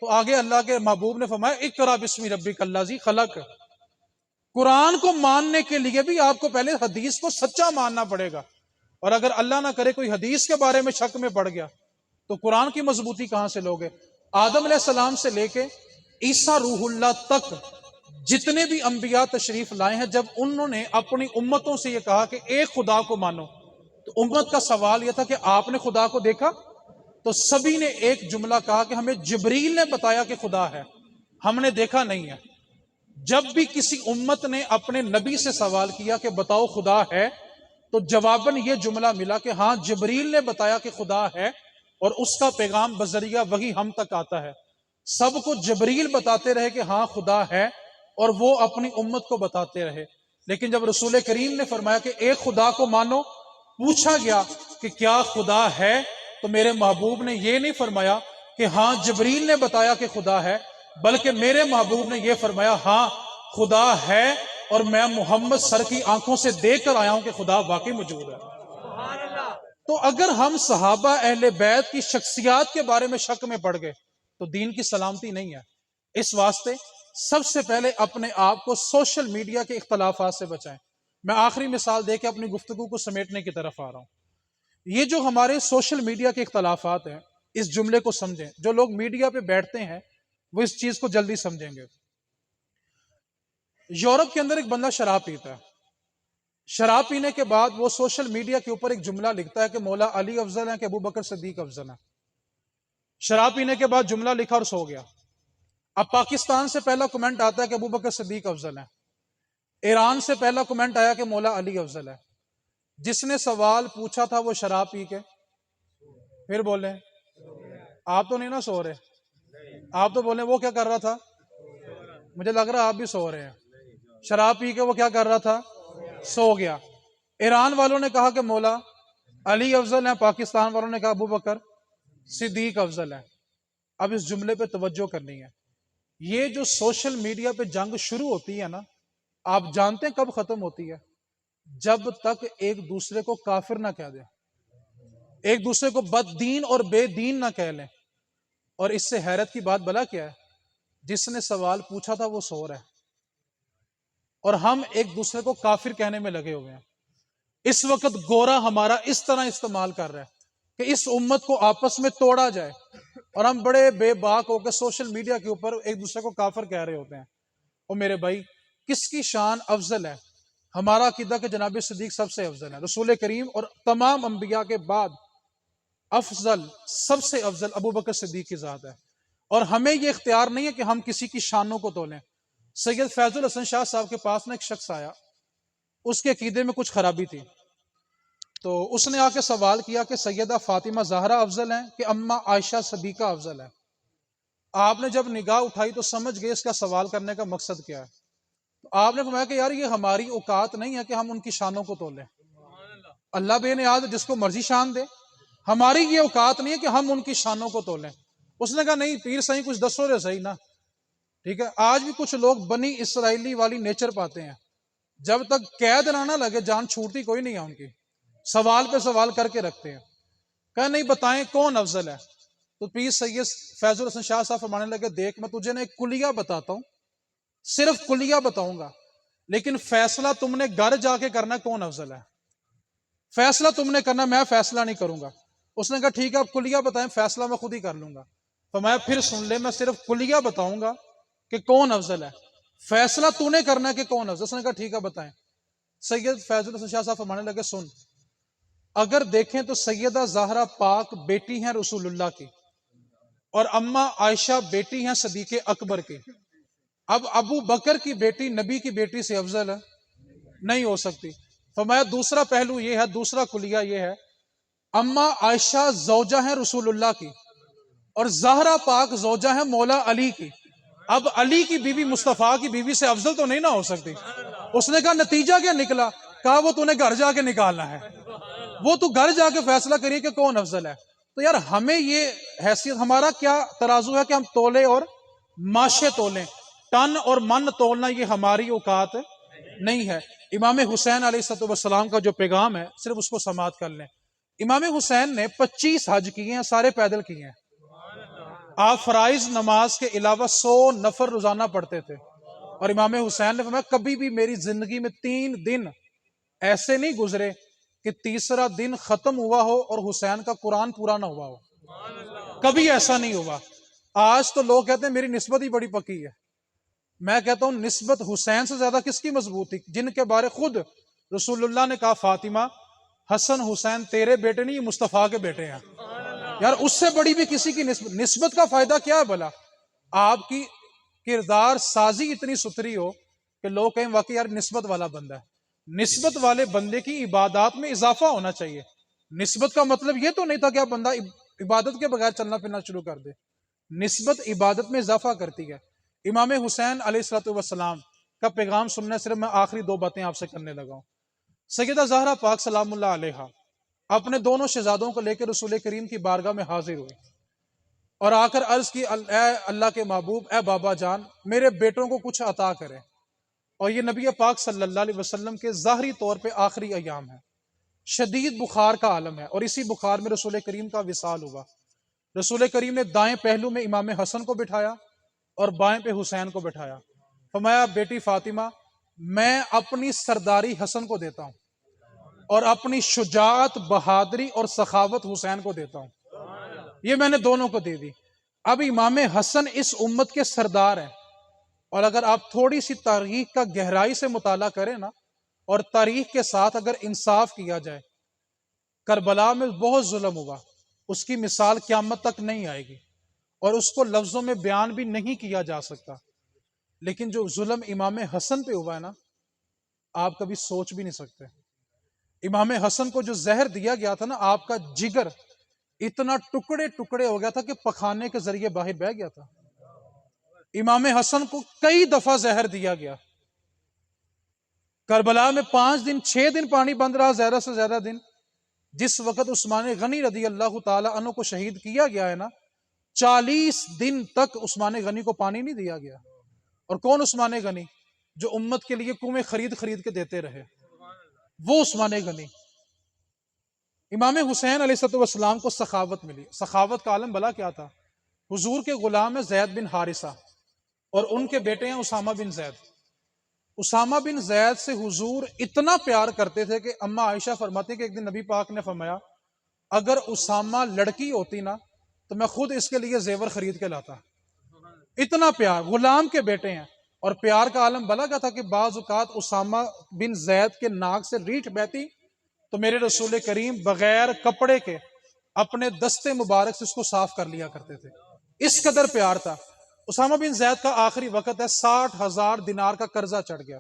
تو آگے اللہ کے محبوب نے فرمایا اقرا بسم ربک الذی خلق۔ قرآن کو ماننے کے لیے بھی آپ کو پہلے حدیث کو سچا ماننا پڑے گا، اور اگر اللہ نہ کرے کوئی حدیث کے بارے میں شک میں پڑ گیا تو قرآن کی مضبوطی کہاں سے لوگے؟ آدم علیہ السلام سے لے کے عیسیٰ روح اللہ تک جتنے بھی انبیاء تشریف لائے ہیں، جب انہوں نے اپنی امتوں سے یہ کہا کہ ایک خدا کو مانو، تو امت کا سوال یہ تھا کہ آپ نے خدا کو دیکھا؟ تو سبھی نے ایک جملہ کہا کہ ہمیں جبریل نے بتایا کہ خدا ہے، ہم نے دیکھا نہیں ہے۔ جب بھی کسی امت نے اپنے نبی سے سوال کیا کہ بتاؤ خدا ہے، تو جواباً یہ جملہ ملا کہ ہاں جبریل نے بتایا کہ خدا ہے، اور اس کا پیغام بذریعہ وہی ہم تک آتا ہے۔ سب کو جبریل بتاتے رہے کہ ہاں خدا ہے، اور وہ اپنی امت کو بتاتے رہے. لیکن جب رسول کریم نے فرمایا کہ ایک خدا کو مانو، پوچھا گیا کہ کیا خدا ہے، تو میرے محبوب نے یہ نہیں فرمایا کہ ہاں جبریل نے بتایا کہ خدا ہے، بلکہ میرے محبوب نے یہ فرمایا ہاں خدا ہے، اور میں محمد سر کی آنکھوں سے دیکھ کر آیا ہوں کہ خدا واقعی موجود ہے. تو اگر ہم صحابہ اہل بیت کی شخصیات کے بارے میں شک میں پڑ گئے تو دین کی سلامتی نہیں ہے. اس واسطے سب سے پہلے اپنے آپ کو سوشل میڈیا کے اختلافات سے بچائیں. میں آخری مثال دے کے اپنی گفتگو کو سمیٹنے کی طرف آ رہا ہوں. یہ جو ہمارے سوشل میڈیا کے اختلافات ہیں، اس جملے کو سمجھیں. جو لوگ میڈیا پہ بیٹھتے ہیں وہ اس چیز کو جلدی سمجھیں گے. یورپ کے اندر ایک بندہ شراب پیتا ہے. شراب پینے کے بعد وہ سوشل میڈیا کے اوپر ایک جملہ لکھتا ہے کہ مولا علی افضل ہیں کہ ابو بکر صدیق افضل ہیں. شراب پینے کے بعد جملہ لکھا اور سو گیا. اب پاکستان سے پہلا کمنٹ آتا ہے کہ ابو بکر صدیق افضل ہیں. ایران سے پہلا کمنٹ آیا کہ مولا علی افضل ہے. جس نے سوال پوچھا تھا وہ شراب پی کے، پھر بولیں آپ تو نہیں نا سو رہے، آپ تو بولیں وہ کیا کر رہا تھا، مجھے لگ رہا آپ بھی سو رہے ہیں. شراب پی کے وہ کیا کر رہا تھا، سو گیا. ایران والوں نے کہا کہ مولا علی افضل ہیں، پاکستان والوں نے کہا ابو بکر صدیق افضل ہے. اب اس جملے پہ توجہ کرنی ہے. یہ جو سوشل میڈیا پہ جنگ شروع ہوتی ہے نا، آپ جانتے ہیں کب ختم ہوتی ہے؟ جب تک ایک دوسرے کو کافر نہ کہہ دیں، ایک دوسرے کو بد دین اور بے دین نہ کہہ لیں. اور اس سے حیرت کی بات بلا کیا ہے، جس نے سوال پوچھا تھا وہ سو رہا ہے اور ہم ایک دوسرے کو کافر کہنے میں لگے ہوئے ہیں. اس وقت گورا ہمارا اس طرح استعمال کر رہا ہے کہ اس امت کو آپس میں توڑا جائے، اور ہم بڑے بے باک ہو کے سوشل میڈیا کے اوپر ایک دوسرے کو کافر کہہ رہے ہوتے ہیں. اور میرے بھائی، کس کی شان افضل ہے؟ ہمارا عقیدہ کہ جناب صدیق سب سے افضل ہے. رسول کریم اور تمام انبیاء کے بعد افضل، سب سے افضل ابو بکر صدیق کی ذات ہے. اور ہمیں یہ اختیار نہیں ہے کہ ہم کسی کی شانوں کو تولیں. سید فیض الحسن شاہ صاحب کے پاس میں ایک شخص آیا، اس کے عقیدے میں کچھ خرابی تھی. تو اس نے آ کے سوال کیا کہ سیدہ فاطمہ زہرا افضل ہیں کہ اماں عائشہ صدیقہ افضل ہے؟ آپ نے جب نگاہ اٹھائی تو سمجھ گئے اس کا سوال کرنے کا مقصد کیا ہے. تو آپ نے فرمایا کہ یار یہ ہماری اوقات نہیں ہے کہ ہم ان کی شانوں کو تولیں. اللہ بے نیاز جس کو مرضی شان دے، ہماری یہ اوقات نہیں ہے کہ ہم ان کی شانوں کو تولیں. اس نے کہا نہیں پیر صحیح کچھ دسو رے صحیح نا. ٹھیک ہے، آج بھی کچھ لوگ بنی اسرائیلی والی نیچر پاتے ہیں. جب تک قید نہ لگے جان چھوٹتی کوئی نہیں ہے ان کی. سوال پہ سوال کر کے رکھتے ہیں. کہا نہیں بتائیں کون افضل ہے؟ تو پیر سید فیض الحسن شاہ صاحب فرمانے لگے دیکھ میں تجھے نا ایک کلیہ بتاتا ہوں، صرف کلیہ بتاؤں گا، لیکن فیصلہ تم نے گھر جا کے کرنا کون افضل ہے. فیصلہ تم نے کرنا، میں فیصلہ نہیں کروں گا. اس نے کہا ٹھیک ہے آپ کلیہ بتائیں، فیصلہ میں خود ہی کر لوں گا. تو میں پھر سن لے، میں صرف کلیہ بتاؤں گا کہ کون افضل ہے، فیصلہ تو نے کرنا ہے کہ کون افضل. اس نے کہا ٹھیک ہے بتائیں. سید فیض الحسن شاہ صاحب فرمانے لگے سن، اگر دیکھیں تو سیدہ زہرا پاک بیٹی ہیں رسول اللہ کی، اور اماں عائشہ بیٹی ہیں صدیق اکبر کی. اب ابو بکر کی بیٹی نبی کی بیٹی سے افضل ہے؟ نہیں ہو سکتی. فرمایا دوسرا پہلو یہ ہے، دوسرا کلیہ یہ ہے، اماں عائشہ زوجہ ہیں رسول اللہ کی، اور زہرا پاک زوجہ ہیں مولا علی کی. اب علی کی بیوی مصطفیٰ کی بیوی سے افضل تو نہیں نہ ہو سکتی. اس نے کہا نتیجہ کیا نکلا؟ کہا وہ تو نے گھر جا کے نکالنا ہے، وہ تو گھر جا کے فیصلہ کریے کہ کون افضل ہے. تو یار ہمیں یہ حیثیت، ہمارا کیا ترازو ہے کہ ہم تولے اور ماشے تولیں، ٹن اور من تولنا یہ ہماری اوقات نہیں ہے. امام حسین علیہ السلام کا جو پیغام ہے صرف اس کو سماعت کر لیں. امام حسین نے 25 حج کیے ہیں، سارے پیدل کیے ہیں. آپ فرائض نماز کے علاوہ 100 نفر روزانہ پڑھتے تھے. اور امام حسین نے فرمایا کبھی بھی میری زندگی میں 3 دن ایسے نہیں گزرے کہ تیسرا دن ختم ہوا ہو اور حسین کا قرآن پورا نہ ہوا ہو. کبھی ایسا نہیں ہوا. آج تو لوگ کہتے ہیں میری نسبت ہی بڑی پکی ہے. میں کہتا ہوں نسبت حسین سے زیادہ کس کی مضبوط تھی، جن کے بارے خود رسول اللہ نے کہا فاطمہ حسن حسین تیرے بیٹے نہیں، مصطفیٰ کے بیٹے ہیں. یار اس سے بڑی بھی کسی کی نسبت کا فائدہ کیا ہے بھلا؟ آپ کی کردار سازی اتنی ستھری ہو کہ لوگ کہیں واقعی یار نسبت والا بندہ ہے. نسبت والے بندے کی عبادات میں اضافہ ہونا چاہیے. نسبت کا مطلب یہ تو نہیں تھا کہ آپ بندہ عبادت کے بغیر چلنا پھرنا شروع کر دے. نسبت عبادت میں اضافہ کرتی ہے. امام حسین علیہ الصلوۃ والسلام کا پیغام سننے صرف میں آخری دو باتیں آپ سے کرنے لگا ہوں۔ سیدہ زہرا پاک سلام اللہ علیہا اپنے دونوں شہزادوں کو لے کے رسول کریم کی بارگاہ میں حاضر ہوئی اور آ کر عرض کی، اے اللہ کے محبوب، اے بابا جان، میرے بیٹوں کو کچھ عطا کرے۔ اور یہ نبی پاک صلی اللہ علیہ وسلم کے ظاہری طور پہ آخری ایام ہے، شدید بخار کا عالم ہے، اور اسی بخار میں رسول کریم کا وصال ہوا۔ رسول کریم نے دائیں پہلو میں امام حسن کو بٹھایا اور بائیں پہ حسین کو بٹھایا۔ فرمایا، بیٹی فاطمہ، میں اپنی سرداری حسن کو دیتا ہوں اور اپنی شجاعت، بہادری اور سخاوت حسین کو دیتا ہوں، یہ میں نے دونوں کو دے دی۔ اب امام حسن اس امت کے سردار ہیں، اور اگر آپ تھوڑی سی تاریخ کا گہرائی سے مطالعہ کریں نا، اور تاریخ کے ساتھ اگر انصاف کیا جائے، کربلا میں بہت ظلم ہوا، اس کی مثال قیامت تک نہیں آئے گی، اور اس کو لفظوں میں بیان بھی نہیں کیا جا سکتا، لیکن جو ظلم امام حسن پہ ہوا ہے نا، آپ کبھی سوچ بھی نہیں سکتے۔ امام حسن کو جو زہر دیا گیا تھا نا، آپ کا جگر اتنا ٹکڑے ٹکڑے ہو گیا تھا کہ پخانے کے ذریعے باہر بہ گیا تھا۔ امام حسن کو کئی دفعہ زہر دیا گیا، کربلا میں 5 دن 6 دن پانی بند رہا، زیادہ سے زیادہ دن۔ جس وقت عثمان غنی رضی اللہ تعالی عنہ کو شہید کیا گیا ہے نا، 40 دن تک عثمان غنی کو پانی نہیں دیا گیا۔ اور کون عثمان غنی؟ جو امت کے لیے کنویں خرید خرید کے دیتے رہے، وہ عثمان غنی۔ امام حسین علیہ السلام کو سخاوت ملی۔ سخاوت کا عالم بلا کیا تھا؟ حضور کے غلام ہے زید بن حارثہ، اور ان کے بیٹے ہیں اسامہ بن زید۔ اسامہ بن زید سے حضور اتنا پیار کرتے تھے کہ اماں عائشہ فرماتی کہ ایک دن نبی پاک نے فرمایا، اگر اسامہ لڑکی ہوتی نا تو میں خود اس کے لیے زیور خرید کے لاتا۔ اتنا پیار، غلام کے بیٹے ہیں، اور پیار کا عالم بلا کیا تھا کہ بعض اوقات اسامہ بن زید کے ناک سے ریٹھ بہتی تو میرے رسول کریم بغیر کپڑے کے اپنے دستے مبارک سے اس کو صاف کر لیا کرتے تھے، اس قدر پیار تھا۔ اسامہ بن زید کا آخری وقت ہے، 60,000 دینار کا قرضہ چڑھ گیا،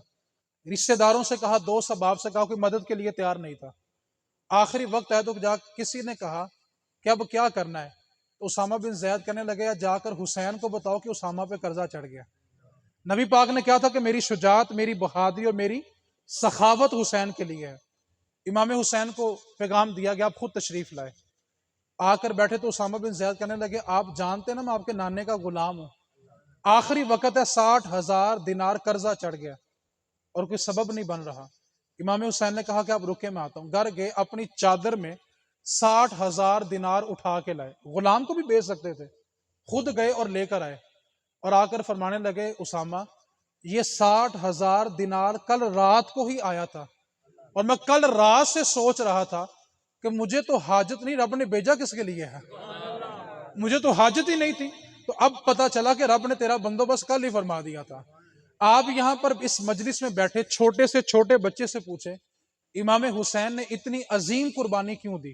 رشتہ داروں سے کہا، دوست احباب سے کہا، کوئی مدد کے لیے تیار نہیں تھا۔ آخری وقت ہے تو کسی نے کہا کہ اب کیا کرنا ہے؟ تو اسامہ بن زید کہنے لگے، جا کر حسین کو بتاؤ کہ اسامہ پہ قرضہ چڑھ گیا۔ نبی پاک نے کہا تھا کہ میری شجاعت، میری بہادری اور میری سخاوت حسین کے لیے ہے۔ امام حسین کو پیغام دیا گیا، آپ خود تشریف لائے۔ آ کر بیٹھے تو اسامہ بن زید کہنے لگے، آپ جانتے نا میں آپ کے نانے کا غلام ہوں، آخری وقت ہے، 60,000 دینار قرضہ چڑھ گیا اور کوئی سبب نہیں بن رہا۔ امام حسین نے کہا کہ آپ رکے، میں آتا ہوں۔ گھر گئے، اپنی چادر میں 60,000 دینار اٹھا کے لائے، غلام کو بھی بیچ سکتے تھے، خود گئے اور لے کر آئے، اور آ کر فرمانے لگے، اسامہ یہ 60,000 دینار کل رات کو ہی آیا تھا، اور میں کل رات سے سوچ رہا تھا کہ مجھے تو حاجت نہیں، رب نے بھیجا کس کے لیے ہے؟ مجھے تو حاجت ہی نہیں تھی، تو اب پتا چلا کہ رب نے تیرا بندوبست کل ہی فرما دیا تھا۔ آپ یہاں پر اس مجلس میں بیٹھے چھوٹے سے چھوٹے بچے سے پوچھیں، امام حسین نے اتنی عظیم قربانی کیوں دی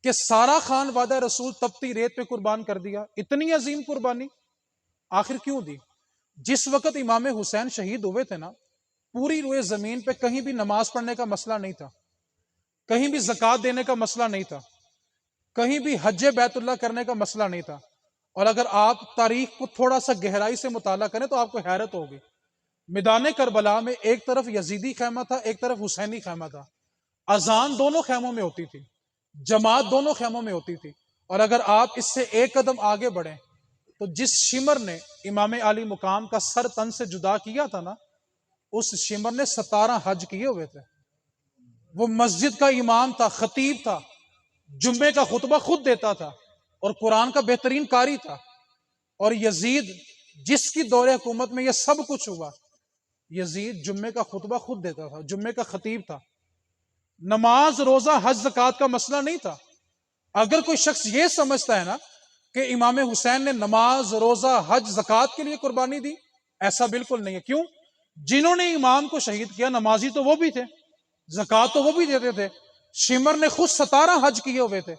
کہ سارا خان وعدہ رسول تپتی ریت پہ قربان کر دیا؟ اتنی عظیم قربانی آخر کیوں دی؟ جس وقت امام حسین شہید ہوئے تھے نا، پوری روئے زمین پہ کہیں بھی نماز پڑھنے کا مسئلہ نہیں تھا، کہیں بھی زکوٰۃ دینے کا مسئلہ نہیں تھا، کہیں بھی حج بیت اللہ کرنے کا مسئلہ نہیں تھا۔ اور اگر آپ تاریخ کو تھوڑا سا گہرائی سے مطالعہ کریں تو آپ کو حیرت ہوگی، میدان کربلا میں ایک طرف یزیدی خیمہ تھا، ایک طرف حسینی خیمہ تھا، اذان دونوں خیموں میں ہوتی تھی، جماعت دونوں خیموں میں ہوتی تھی۔ اور اگر آپ اس سے ایک قدم آگے بڑھیں تو جس شمر نے امام علی مقام کا سر تن سے جدا کیا تھا نا، اس شمر نے 17 حج کیے ہوئے تھے۔ وہ مسجد کا امام تھا، خطیب تھا، جمعے کا خطبہ خود دیتا تھا، اور قرآن کا بہترین قاری تھا۔ اور یزید جس کی دور حکومت میں یہ سب کچھ ہوا، یزید جمعے کا خطبہ خود دیتا تھا، جمعے کا خطیب تھا۔ نماز، روزہ، حج، زکوٰۃ کا مسئلہ نہیں تھا۔ اگر کوئی شخص یہ سمجھتا ہے نا کہ امام حسین نے نماز، روزہ، حج، زکوٰۃ کے لیے قربانی دی، ایسا بالکل نہیں ہے۔ کیوں؟ جنہوں نے امام کو شہید کیا، نمازی تو وہ بھی تھے، زکوٰۃ تو وہ بھی دیتے تھے، شمر نے خود 17 حج کیے ہوئے تھے۔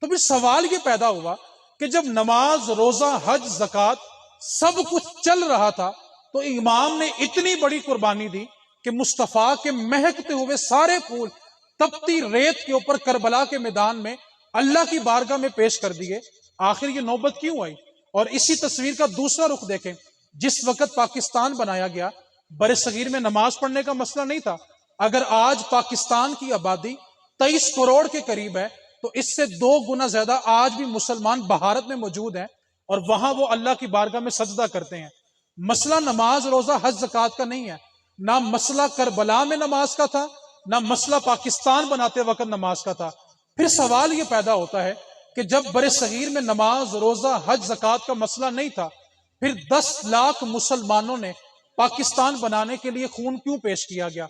تو پھر سوال یہ پیدا ہوا کہ جب نماز، روزہ، حج، زکوٰۃ سب کچھ چل رہا تھا تو امام نے اتنی بڑی قربانی دی کہ مصطفیٰ کے مہکتے ہوئے سارے پھول تپتی ریت کے اوپر کربلا کے میدان میں اللہ کی بارگاہ میں پیش کر دیے۔ آخر یہ نوبت کیوں آئی؟ اور اسی تصویر کا دوسرا رخ دیکھیں، جس وقت پاکستان بنایا گیا بر صغیر میں نماز پڑھنے کا مسئلہ نہیں تھا. اگر آج پاکستان کی آبادی 23 کروڑ کے قریب ہے تو اس سے 2 گنا زیادہ آج بھی مسلمان بھارت میں موجود ہیں اور وہاں وہ اللہ کی بارگاہ میں سجدہ کرتے ہیں. مسئلہ نماز روزہ حج زکوٰۃ کا نہیں ہے، نہ مسئلہ کربلا میں نماز کا تھا، نہ مسئلہ پاکستان بناتے وقت نماز کا تھا. پھر سوال یہ پیدا ہوتا ہے کہ جب بر صغیر میں نماز روزہ حج زکوٰۃ کا مسئلہ نہیں تھا، پھر 10 لاکھ مسلمانوں نے پاکستان بنانے کے لیے خون کیوں پیش کیا گیا؟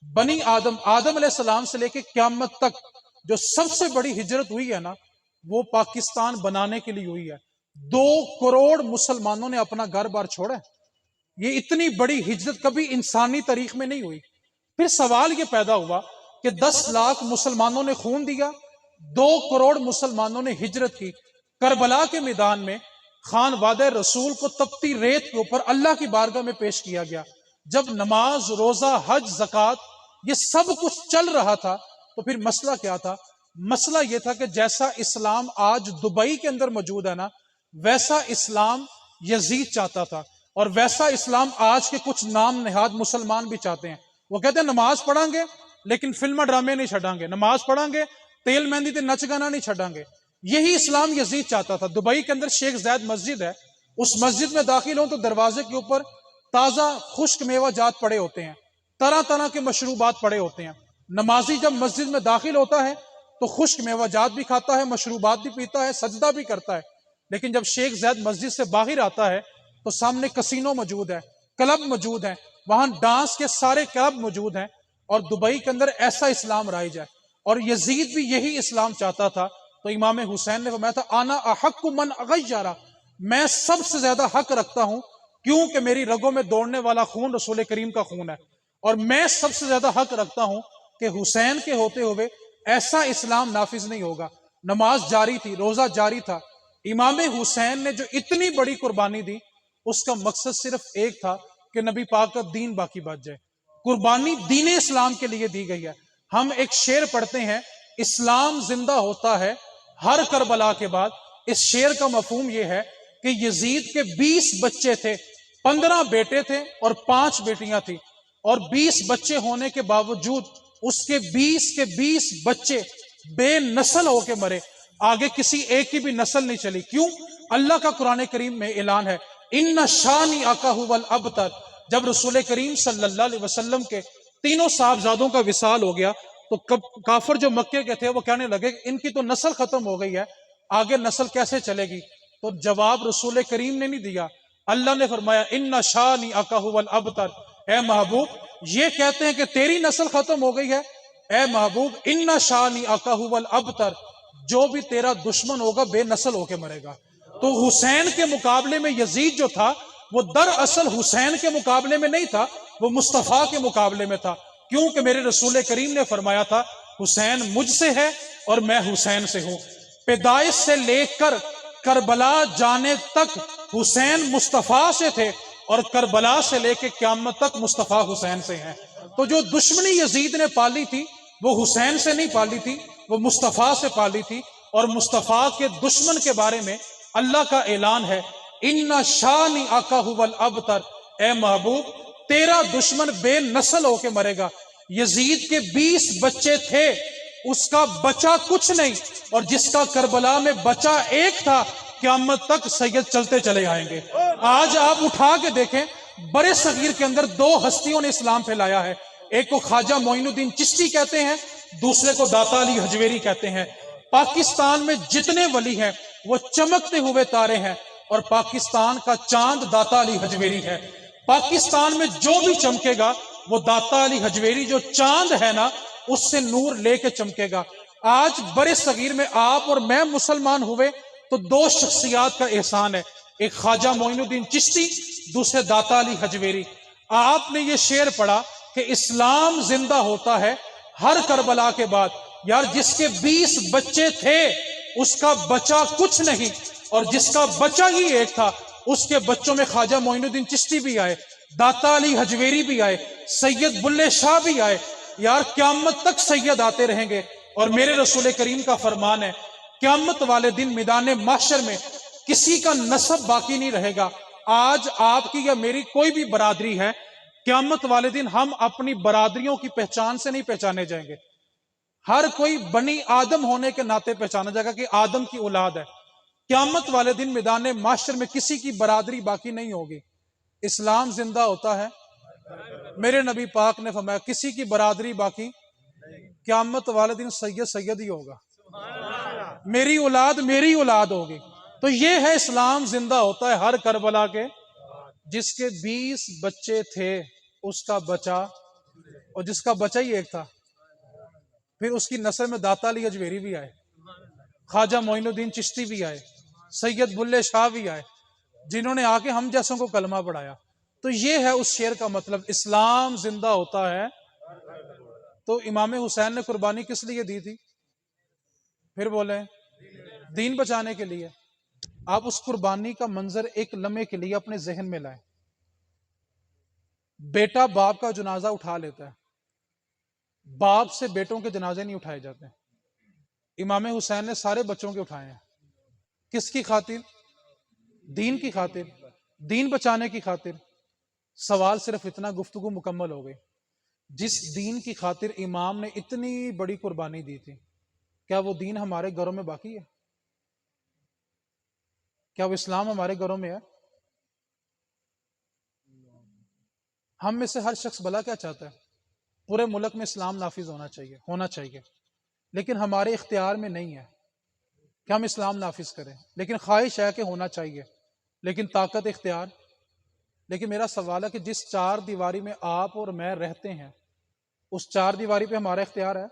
بنی آدم علیہ السلام سے لے کے قیامت تک جو سب سے بڑی ہجرت ہوئی ہے نا، وہ پاکستان بنانے کے لیے ہوئی ہے. 2 کروڑ مسلمانوں نے اپنا گھر بار چھوڑا ہے. یہ اتنی بڑی ہجرت کبھی انسانی تاریخ میں نہیں ہوئی. پھر سوال یہ پیدا ہوا کہ 10 لاکھ مسلمانوں نے خون دیا، 2 کروڑ مسلمانوں نے ہجرت کی. کربلا کے میدان میں خان وعدہ رسول کو تپتی ریت کے اوپر اللہ کی بارگاہ میں پیش کیا گیا. جب نماز روزہ حج زکوٰۃ یہ سب کچھ چل رہا تھا تو پھر مسئلہ کیا تھا؟ مسئلہ یہ تھا کہ جیسا اسلام آج دبئی کے اندر موجود ہے نا، ویسا اسلام یزید چاہتا تھا، اور ویسا اسلام آج کے کچھ نام نہاد مسلمان بھی چاہتے ہیں. وہ کہتے ہیں نماز پڑھیں گے لیکن فلم ڈرامے نہیں چھڑیں گے، نماز پڑھیں گے تیل مہندی تے نچ گانا نہیں چھڑیں گے. یہی اسلام یزید چاہتا تھا. دبئی کے اندر شیخ زید مسجد ہے، اس مسجد میں داخل ہوں تو دروازے کے اوپر تازہ خشک میوہ جات پڑے ہوتے ہیں، طرح طرح کے مشروبات پڑے ہوتے ہیں. نمازی جب مسجد میں داخل ہوتا ہے تو خشک میوہ جات بھی کھاتا ہے، مشروبات بھی پیتا ہے، سجدہ بھی کرتا ہے. لیکن جب شیخ زید مسجد سے باہر آتا ہے تو سامنے کسینو موجود ہے، کلب موجود ہیں، وہاں ڈانس کے سارے کلب موجود ہیں، اور دبئی کے اندر ایسا اسلام رائج ہے. اور یزید بھی یہی اسلام چاہتا تھا. تو امام حسین نے فرمایا تھا انا احق من اغیرہ، میں سب سے زیادہ حق رکھتا ہوں کیونکہ میری رگوں میں دوڑنے والا خون رسول کریم کا خون ہے، اور میں سب سے زیادہ حق رکھتا ہوں کہ حسین کے ہوتے ہوئے ایسا اسلام نافذ نہیں ہوگا. نماز جاری تھی، روزہ جاری تھا. امام حسین نے جو اتنی بڑی قربانی دی اس کا مقصد صرف ایک تھا کہ نبی پاک کا دین باقی بچ جائے. قربانی دین اسلام کے لیے دی گئی ہے. ہم ایک شعر پڑھتے ہیں، اسلام زندہ ہوتا ہے ہر کربلا کے بعد. اس شعر کا مفہوم یہ ہے کہ یزید کے 20 بچے تھے، 15 بیٹے تھے اور 5 بیٹیاں تھیں، اور 20 بچے ہونے کے باوجود اس کے 20 بچے بے نسل ہو کے مرے. آگے کسی ایک کی بھی نسل نہیں چلی. کیوں؟ اللہ کا قرآن کریم میں اعلان ہے ان شانی آقا الابتر. جب رسول کریم صلی اللہ علیہ وسلم کے تینوں صاحبزادوں کا وصال ہو گیا تو کافر جو مکے کے تھے وہ کہنے لگے ان کی تو نسل ختم ہو گئی ہے، آگے نسل کیسے چلے گی؟ تو جواب رسول کریم نے نہیں دیا. اللہ نے فرمایا ان شانی آقا الابتر، اے محبوب یہ کہتے ہیں کہ تیری نسل ختم ہو گئی ہے، اے محبوب ان شانی آقا الابتر، جو بھی تیرا دشمن ہوگا بے نسل ہو کے مرے گا. تو حسین کے مقابلے میں یزید جو تھا وہ دراصل حسین کے مقابلے میں نہیں تھا، وہ مصطفیٰ کے مقابلے میں تھا. کیونکہ میرے رسول کریم نے فرمایا تھا حسین مجھ سے ہے اور میں حسین سے ہوں. پیدائش سے لے کر کربلا جانے تک حسین مصطفیٰ سے تھے، اور کربلا سے لے کے قیامت تک مصطفیٰ حسین سے ہیں. تو جو دشمنی یزید نے پالی تھی وہ حسین سے نہیں پالی تھی، وہ مصطفیٰ سے پالی تھی. اور مصطفیٰ کے دشمن کے بارے میں اللہ کا اعلان ہے ان شانی آقا الابتر، اے محبوب تیرا دشمن بے نسل ہو کے مرے گا. یزید کے 20 بچے تھے، اس کا بچا کچھ نہیں، اور جس کا کربلا میں بچا ایک تھا قیامت تک سید چلتے چلے آئیں گے. آج آپ اٹھا کے دیکھیں برے صغیر کے اندر 2 ہستیوں نے اسلام پھیلایا ہے. ایک کو خواجہ معین الدین چشتی کہتے ہیں، دوسرے کو داتا علی حجویری کہتے ہیں. پاکستان میں جتنے ولی ہیں وہ چمکتے ہوئے تارے ہیں، اور پاکستان کا چاند داتا علی حجویری ہے. پاکستان میں جو بھی چمکے گا وہ داتا علی حجویری جو چاند ہے نا اس سے نور لے کے چمکے گا. آج برے صغیر میں آپ اور میں مسلمان ہوئے تو 2 شخصیات کا احسان ہے، ایک خواجہ معین الدین چشتی، دوسرے داتا علی حجویری. آپ نے یہ شعر پڑھا کہ اسلام زندہ ہوتا ہے ہر کربلا کے بعد. یار جس کے 20 بچے تھے اس کا بچا کچھ نہیں، اور جس کا بچا ہی ایک تھا اس کے بچوں میں خواجہ معین الدین چشتی بھی آئے، داتا علی حجویری بھی آئے، سید بلے شاہ بھی آئے. یار قیامت تک سید آتے رہیں گے. اور میرے رسول کریم کا فرمان ہے قیامت والے دن میدان محشر میں کسی کا نسب باقی نہیں رہے گا. آج آپ کی یا میری کوئی بھی برادری ہے، قیامت والے دن ہم اپنی برادریوں کی پہچان سے نہیں پہچانے جائیں گے. ہر کوئی بنی آدم ہونے کے ناطے پہچانا جائے گا کہ آدم کی اولاد ہے. قیامت والے دن میدان محشر میں کسی کی برادری باقی نہیں ہوگی. اسلام زندہ ہوتا ہے. میرے نبی پاک نے فرمایا کسی کی برادری باقی، قیامت والے دن سید سید ہی ہوگا. میری اولاد ہوگی. تو یہ ہے اسلام زندہ ہوتا ہے ہر کربلا کے. جس کے 20 بچے تھے اس کا بچہ، اور جس کا بچہ ہی ایک تھا، پھر اس کی نسل میں داتا علی اجمیری بھی آئے، خواجہ معین الدین چشتی بھی آئے، سید بلے شاہ بھی آئے، جنہوں نے آ کے ہم جیسوں کو کلمہ پڑھایا. تو یہ ہے اس شعر کا مطلب، اسلام زندہ ہوتا ہے. تو امام حسین نے قربانی کس لیے دی تھی؟ پھر بولیں، دین بچانے کے لیے. آپ اس قربانی کا منظر ایک لمحے کے لیے اپنے ذہن میں لائیں. بیٹا باپ کا جنازہ اٹھا لیتا ہے، باپ سے بیٹوں کے جنازے نہیں اٹھائے جاتے. امام حسین نے سارے بچوں کے اٹھائے ہیں. کس کی خاطر؟ دین کی خاطر، دین بچانے کی خاطر. سوال صرف اتنا، گفتگو مکمل ہو گئی. جس دین کی خاطر امام نے اتنی بڑی قربانی دی تھی، کیا وہ دین ہمارے گھروں میں باقی ہے؟ کیا وہ اسلام ہمارے گھروں میں ہے؟ ہم میں سے ہر شخص بھلا کیا چاہتا ہے؟ پورے ملک میں اسلام نافذ ہونا چاہیے، لیکن ہمارے اختیار میں نہیں ہے کہ ہم اسلام نافذ کریں. لیکن خواہش ہے کہ ہونا چاہیے، لیکن طاقت اختیار. لیکن میرا سوال ہے کہ جس 4 دیواری میں آپ اور میں رہتے ہیں، اس 4 دیواری پہ ہمارا اختیار ہے؟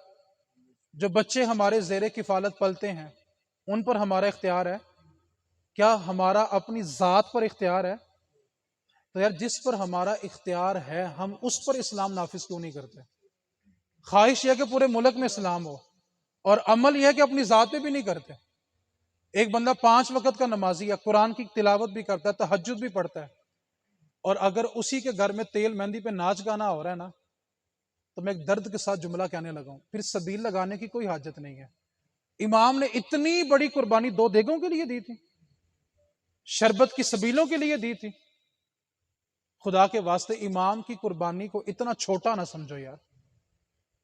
جو بچے ہمارے زیر کفالت پلتے ہیں ان پر ہمارا اختیار ہے؟ کیا ہمارا اپنی ذات پر اختیار ہے؟ تو یار جس پر ہمارا اختیار ہے ہم اس پر اسلام نافذ کیوں نہیں کرتے؟ خواہش یہ کہ پورے ملک میں اسلام ہو، اور عمل یہ ہے کہ اپنی ذات پہ بھی نہیں کرتے. ایک بندہ 5 وقت کا نمازی ہے، قرآن کی تلاوت بھی کرتا ہے، تہجد بھی پڑھتا ہے، اور اگر اسی کے گھر میں تیل مہندی پہ ناچ گانا ہو رہا ہے نا، تو میں ایک درد کے ساتھ جملہ کہنے لگا ہوں، پھر سبیل لگانے کی کوئی حاجت نہیں ہے. امام نے اتنی بڑی قربانی 2 دیگوں کے لیے دی تھی، شربت کی سبیلوں کے لیے دی تھی. خدا کے واسطے امام کی قربانی کو اتنا چھوٹا نہ سمجھو یار.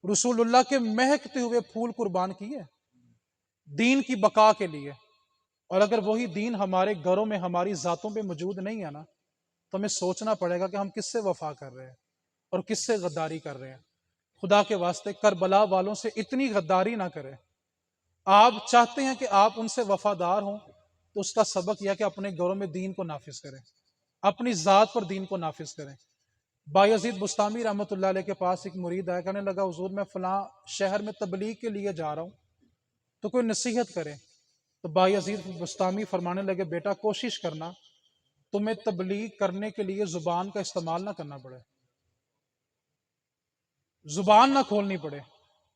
رسول اللہ کے مہکتے ہوئے پھول قربان کیے دین کی بقا کے لیے. اور اگر وہی دین ہمارے گھروں میں ہماری ذاتوں پہ موجود نہیں ہے نا، تو ہمیں سوچنا پڑے گا کہ ہم کس سے وفا کر رہے ہیں اور کس سے غداری کر رہے ہیں. خدا کے واسطے کربلا والوں سے اتنی غداری نہ کریں. آپ چاہتے ہیں کہ آپ ان سے وفادار ہوں، تو اس کا سبق یہ کہ اپنے گھروں میں دین کو نافذ کریں، اپنی ذات پر دین کو نافذ کریں. بایزید بستامی رحمۃ اللہ علیہ کے پاس ایک مرید آیا، کہنے لگا حضور میں فلاں شہر میں تبلیغ کے لیے جا رہا ہوں، تو کوئی نصیحت کرے. تو بایزید بستامی فرمانے لگے بیٹا کوشش کرنا تمہیں تبلیغ کرنے کے لیے زبان کا استعمال نہ کرنا پڑے، زبان نہ کھولنی پڑے.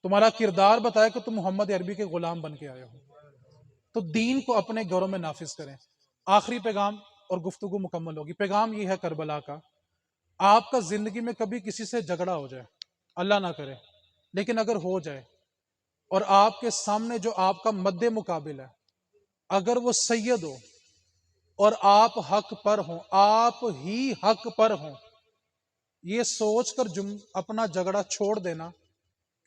تمہارا کردار بتایا کہ تم محمد عربی کے غلام بن کے آئے ہو. تو دین کو اپنے گھروں میں نافذ کریں. آخری پیغام اور گفتگو مکمل ہوگی. پیغام یہ ہے کربلا کا، آپ کا زندگی میں کبھی کسی سے جھگڑا ہو جائے، اللہ نہ کرے، لیکن اگر ہو جائے اور آپ کے سامنے جو آپ کا مد مقابل ہے، اگر وہ سید ہو اور آپ حق پر ہوں، آپ ہی حق پر ہوں، یہ سوچ کر اپنا جھگڑا چھوڑ دینا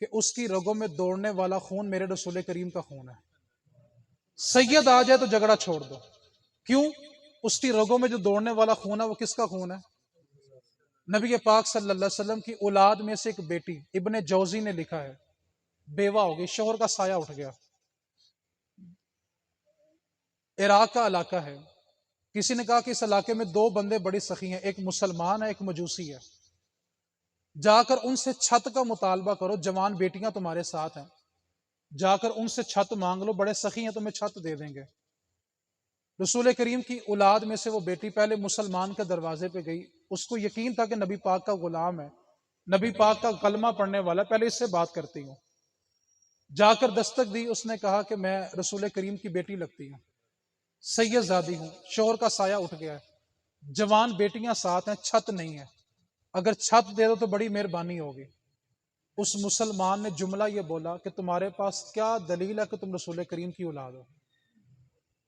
کہ اس کی رگوں میں دوڑنے والا خون میرے رسول کریم کا خون ہے. سید آ جائے تو جھگڑا چھوڑ دو. کیوں؟ اس کی رگوں میں جو دوڑنے والا خون ہے وہ کس کا خون ہے؟ نبی پاک صلی اللہ علیہ وسلم کی اولاد میں سے ایک بیٹی ابن جوزی نے لکھا ہے، بیوہ ہو گئی، شوہر کا سایہ اٹھ گیا، عراق کا علاقہ ہے. کسی نے کہا کہ اس علاقے میں 2 بندے بڑی سخی ہیں، ایک مسلمان ہے ایک مجوسی ہے، جا کر ان سے چھت کا مطالبہ کرو، جوان بیٹیاں تمہارے ساتھ ہیں، جا کر ان سے چھت مانگ لو، بڑے سخی ہیں تمہیں چھت دے دیں گے. رسول کریم کی اولاد میں سے وہ بیٹی پہلے مسلمان کے دروازے پہ گئی، اس کو یقین تھا کہ نبی پاک کا غلام ہے، نبی پاک کا کلمہ پڑھنے والا، پہلے اس سے بات کرتی ہوں. جا کر دستک دی، اس نے کہا کہ میں رسول کریم کی بیٹی لگتی ہوں، سید زادی ہوں، شوہر کا سایہ اٹھ گیا ہے، جوان بیٹیاں ساتھ ہیں، چھت نہیں ہے، اگر چھت دے دو تو بڑی مہربانی ہوگی. اس مسلمان نے جملہ یہ بولا کہ تمہارے پاس کیا دلیل ہے کہ تم رسول کریم کی اولاد ہو؟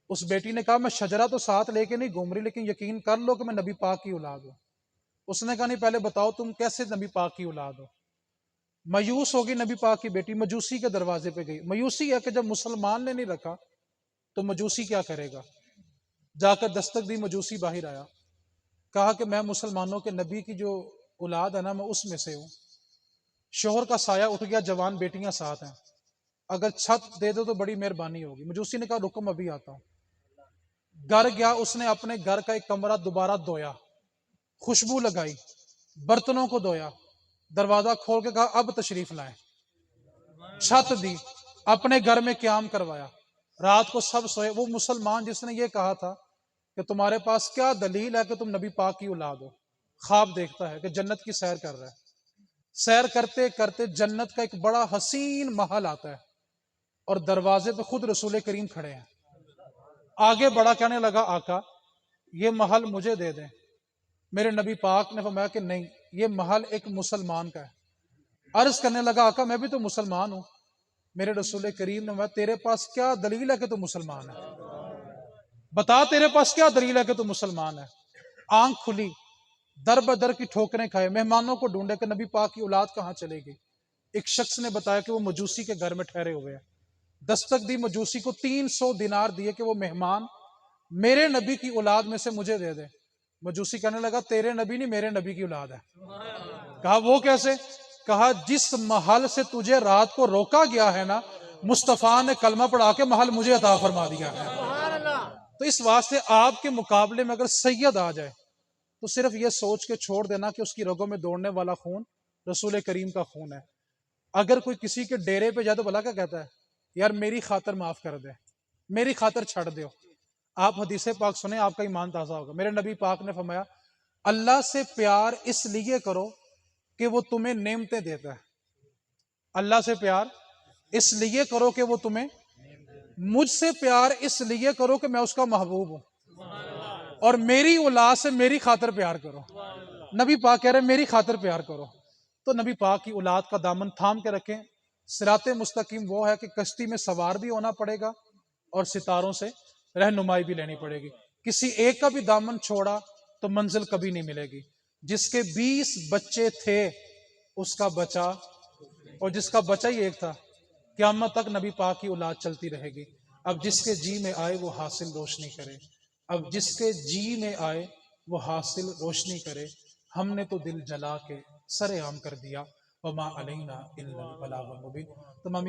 اس بیٹی نے کہا میں شجرہ تو ساتھ لے کے نہیں گھوم رہی، لیکن یقین کر لو کہ میں نبی پاک کی اولاد ہوں۔ اس نے کہا نہیں پہلے بتاؤ تم کیسے نبی پاک کی اولاد ہو؟ مایوس ہوگی نبی پاک کی بیٹی، مجوسی کے دروازے پہ گئی۔ مایوسی ہے کہ جب مسلمان نے نہیں رکھا تو مجوسی کیا کرے گا؟ جا کر دستک دی، مجوسی باہر آیا، کہا کہ میں مسلمانوں کے نبی کی جو اولاد ہے نا میں اس میں سے ہوں۔ شوہر کا سایہ اٹھ گیا، جوان بیٹیاں ساتھ ہیں، اگر چھت دے دو تو بڑی مہربانی ہوگی۔ مجوسی نے کہا رکم ابھی آتا ہوں۔ گھر گیا، اس نے اپنے گھر کا ایک کمرہ دوبارہ دھویا، خوشبو لگائی، برتنوں کو دھویا، دروازہ کھول کے کہا اب تشریف لائیں، چھت دی، اپنے گھر میں قیام کروایا، رات کو سب سوئے۔ وہ مسلمان جس نے یہ کہا تھا کہ تمہارے پاس کیا دلیل ہے کہ تم نبی پاک کی اولاد ہو، خواب دیکھتا ہے کہ جنت کی سیر کر رہا ہے، سیر کرتے کرتے جنت کا ایک بڑا حسین محل آتا ہے اور دروازے پہ خود رسول کریم کھڑے ہیں۔ آگے بڑا کہنے لگا آقا یہ محل مجھے دے دیں۔ میرے نبی پاک نے فرمایا کہ نہیں، یہ محل ایک مسلمان کا ہے۔ عرض کرنے لگا آقا میں بھی تو مسلمان ہوں۔ میرے رسول کریم نے فرمایا تیرے پاس کیا دلیل ہے کہ تو مسلمان ہے؟ بتا تیرے پاس کیا دلیل ہے کہ تو مسلمان ہے؟ آنکھ کھلی، در بدر کی ٹھوکریں کھائے، مہمانوں کو ڈھونڈے کہ نبی پاک کی اولاد کہاں چلے گی۔ ایک شخص نے بتایا کہ وہ مجوسی کے گھر میں ٹھہرے ہوئے ہیں۔ دستک دی، مجوسی کو 300 دینار دیے کہ وہ مہمان میرے نبی کی اولاد میں سے مجھے دے دے۔ مجوسی کہنے لگا تیرے نبی نہیں، میرے نبی کی اولاد ہے۔ کہا وہ کیسے؟ کہا جس محل سے تجھے رات کو روکا گیا ہے نا، مصطفیٰ نے کلمہ پڑھا کے محل مجھے عطا فرما دیا ہے۔ تو اس واسطے آپ کے مقابلے میں اگر سید آ جائے تو صرف یہ سوچ کے چھوڑ دینا کہ اس کی رگوں میں دوڑنے والا خون رسول کریم کا خون ہے۔ اگر کوئی کسی کے ڈیرے پہ جائے تو بھلا کیا کہتا ہے؟ یار میری خاطر معاف کر دے، میری خاطر چھڑ دیو۔ آپ حدیث پاک سنیں، آپ کا ایمان تازہ ہوگا۔ میرے نبی پاک نے فرمایا اللہ سے پیار اس لیے کرو کہ وہ تمہیں نعمتیں دیتا ہے۔ اللہ سے پیار اس لیے کرو کہ وہ تمہیں، مجھ سے پیار اس لیے کرو کہ میں اس کا محبوب ہوں، اور میری اولاد سے میری خاطر پیار کرو۔ نبی پاک کہہ رہے میری خاطر پیار کرو۔ تو نبی پاک کی اولاد کا دامن تھام کے رکھیں۔ صراط مستقیم وہ ہے کہ کشتی میں سوار بھی ہونا پڑے گا اور ستاروں سے رہنمائی بھی لینی پڑے گی۔ کسی ایک کا بھی دامن چھوڑا تو منزل کبھی نہیں ملے گی۔ جس کے 20 بچے تھے اس کا بچہ، اور جس کا بچہ ہی ایک تھا، قیامت تک نبی پاک کی اولاد چلتی رہے گی۔ اب جس کے جی میں آئے وہ حاصل روشنی کرے، اب جس کے جی میں آئے وہ حاصل روشنی کرے۔ ہم نے تو دل جلا کے سر عام کر دیا، وما علینا الا البلاغ المبین۔ تمامی